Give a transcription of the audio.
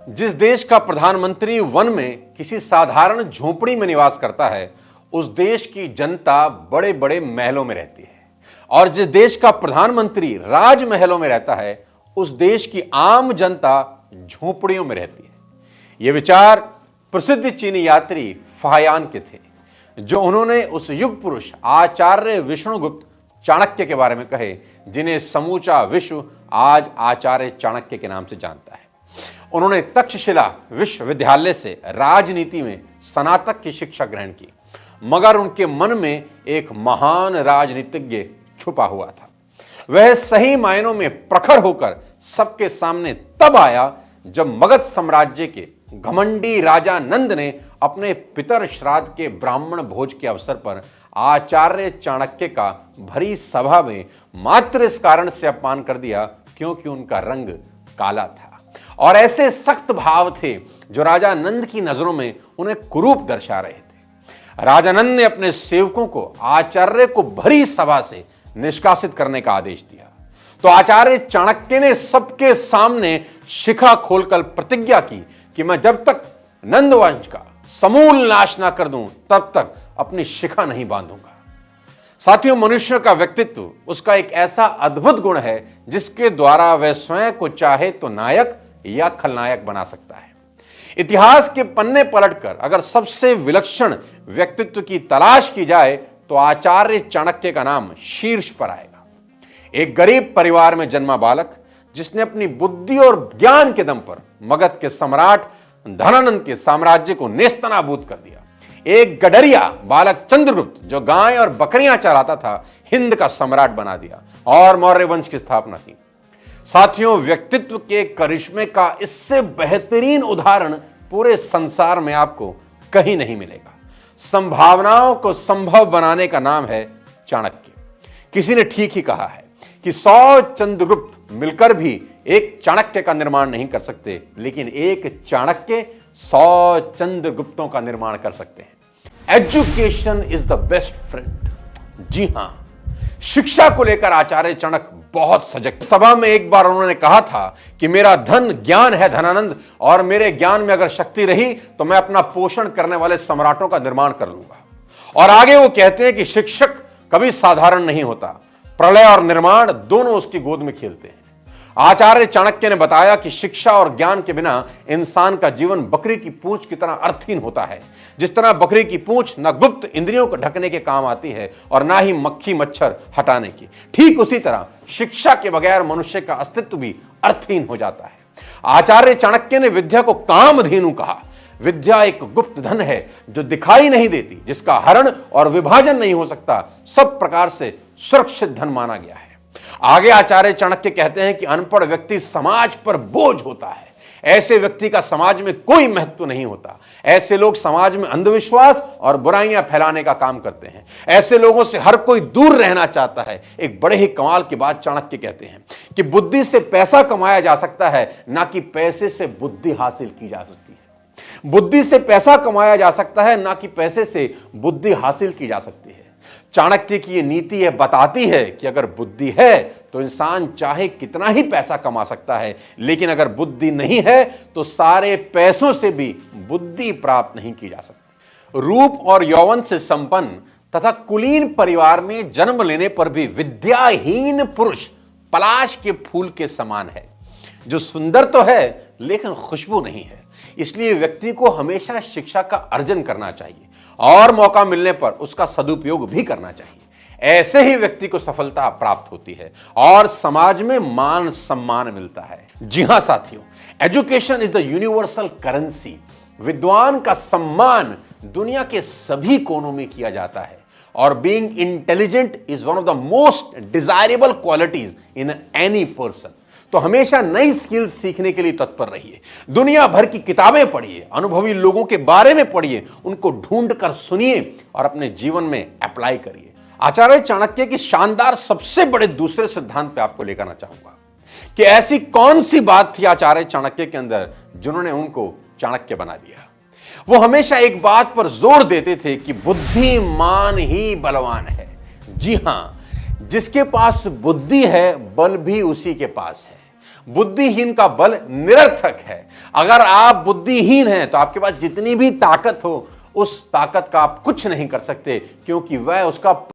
जिस देश का प्रधानमंत्री वन में किसी साधारण झोपड़ी में निवास करता है, उस देश की जनता बड़े बड़े महलों में रहती है। और जिस देश का प्रधानमंत्री राजमहलों में रहता है, उस देश की आम जनता झोपड़ियों में रहती है। ये विचार प्रसिद्ध चीनी यात्री फाहियान के थे, जो उन्होंने उस युग पुरुष आचार्य विष्णुगुप्त चाणक्य के बारे में कहे, जिन्हें समूचा विश्व आज आचार्य चाणक्य के नाम से जानता है। उन्होंने तक्षशिला विश्वविद्यालय से राजनीति में स्नातक की शिक्षा ग्रहण की, मगर उनके मन में एक महान राजनीतिज्ञ छुपा हुआ था। वह सही मायनों में प्रखर होकर सबके सामने तब आया जब मगध साम्राज्य के घमंडी राजा नंद ने अपने पितर श्राद्ध के ब्राह्मण भोज के अवसर पर आचार्य चाणक्य का भरी सभा में मात्र इस कारण से अपमान कर दिया क्योंकि उनका रंग काला था। और ऐसे सख्त भाव थे जो राजा नंद की नजरों में उन्हें कुरूप दर्शा रहे थे। राजा नंद ने अपने सेवकों को आचार्य को भरी सभा से निष्कासित करने का आदेश दिया। तो आचार्य चाणक्य ने सबके सामने शिखा खोलकर प्रतिज्ञा की कि मैं जब तक नंद वंश का समूल नाश ना कर दूं, तब तक अपनी शिखा नहीं बांधूंगा। साथियों, मनुष्य का व्यक्तित्व उसका एक ऐसा अद्भुत गुण है जिसके द्वारा वह स्वयं को चाहे तो नायक या खलनायक बना सकता है। इतिहास के पन्ने पलटकर अगर सबसे विलक्षण व्यक्तित्व की तलाश की जाए तो आचार्य चाणक्य का नाम शीर्ष पर आएगा। एक गरीब परिवार में जन्मा बालक जिसने अपनी बुद्धि और ज्ञान के दम पर मगध के सम्राट धनानंद के साम्राज्य को नेस्तनाबूद कर दिया। एक गडरिया बालक चंद्रगुप्त जो गाय और बकरियां चराता था, हिंद का सम्राट बना दिया और मौर्य वंश की स्थापना की। साथियों, व्यक्तित्व के करिश्मे का इससे बेहतरीन उदाहरण पूरे संसार में आपको कहीं नहीं मिलेगा। संभावनाओं को संभव बनाने का नाम है चाणक्य। किसी ने ठीक ही कहा है कि 100 चंद्रगुप्त मिलकर भी एक चाणक्य का निर्माण नहीं कर सकते, लेकिन एक चाणक्य 100 चंद्रगुप्तों का निर्माण कर सकते हैं। Education is the best friend. जी हां, शिक्षा को लेकर आचार्य चाणक्य बहुत सजग। सभा में एक बार उन्होंने कहा था कि मेरा धन ज्ञान है धनानंद, और मेरे ज्ञान में अगर शक्ति रही तो मैं अपना पोषण करने वाले सम्राटों का निर्माण कर लूंगा। और आगे वो कहते हैं कि शिक्षक कभी साधारण नहीं होता, प्रलय और निर्माण दोनों उसकी गोद में खेलते हैं। आचार्य चाणक्य ने बताया कि शिक्षा और ज्ञान के बिना इंसान का जीवन बकरी की पूंछ की तरह अर्थहीन होता है। जिस तरह बकरी की पूंछ न गुप्त इंद्रियों को ढकने के काम आती है और ना ही मक्खी मच्छर हटाने की, ठीक उसी तरह शिक्षा के बगैर मनुष्य का अस्तित्व भी अर्थहीन हो जाता है। आचार्य चाणक्य ने विद्या को कामधेनु कहा। विद्या एक गुप्त धन है जो दिखाई नहीं देती, जिसका हरण और विभाजन नहीं हो सकता, सब प्रकार से सुरक्षित धन माना गया है। आगे आचार्य चाणक्य कहते हैं कि अनपढ़ व्यक्ति समाज पर बोझ होता है। ऐसे व्यक्ति का समाज में कोई महत्व नहीं होता। ऐसे लोग समाज में अंधविश्वास और बुराइयां फैलाने का काम करते हैं। ऐसे लोगों से हर कोई दूर रहना चाहता है। एक बड़े ही कमाल की बात चाणक्य कहते हैं कि बुद्धि से पैसा कमाया जा सकता है, ना कि पैसे से बुद्धि हासिल की जा सकती है। बुद्धि से पैसा कमाया जा सकता है, ना कि पैसे से बुद्धि हासिल की जा सकती है। चाणक्य की ये नीति यह बताती है कि अगर बुद्धि है तो इंसान चाहे कितना ही पैसा कमा सकता है, लेकिन अगर बुद्धि नहीं है तो सारे पैसों से भी बुद्धि प्राप्त नहीं की जा सकती। रूप और यौवन से संपन्न तथा कुलीन परिवार में जन्म लेने पर भी विद्याहीन पुरुष पलाश के फूल के समान है, जो सुंदर तो है लेकिन खुशबू नहीं है। इसलिए व्यक्ति को हमेशा शिक्षा का अर्जन करना चाहिए और मौका मिलने पर उसका सदुपयोग भी करना चाहिए। ऐसे ही व्यक्ति को सफलता प्राप्त होती है और समाज में मान सम्मान मिलता है। जी हां साथियों, education is the universal currency. विद्वान का सम्मान दुनिया के सभी कोनों में किया जाता है और being intelligent is one of the most desirable qualities in any person. तो हमेशा नई स्किल्स सीखने के लिए तत्पर रहिए। दुनिया भर की किताबें पढ़िए, अनुभवी लोगों के बारे में पढ़िए, उनको ढूंढ कर सुनिए और अपने जीवन में अप्लाई करिए। आचार्य चाणक्य की शानदार सबसे बड़े दूसरे सिद्धांत पे आपको लेकर आना चाहूंगा कि ऐसी कौन सी बात थी आचार्य चाणक्य के अंदर जिन्होंने उनको चाणक्य बना दिया। वो हमेशा एक बात पर जोर देते थे कि बुद्धिमान ही बलवान है। जी हां, जिसके पास बुद्धि है, बल भी उसी के पास है। बुद्धिहीन का बल निरर्थक है। अगर आप बुद्धिहीन हैं तो आपके पास जितनी भी ताकत हो, उस ताकत का आप कुछ नहीं कर सकते, क्योंकि वह उसका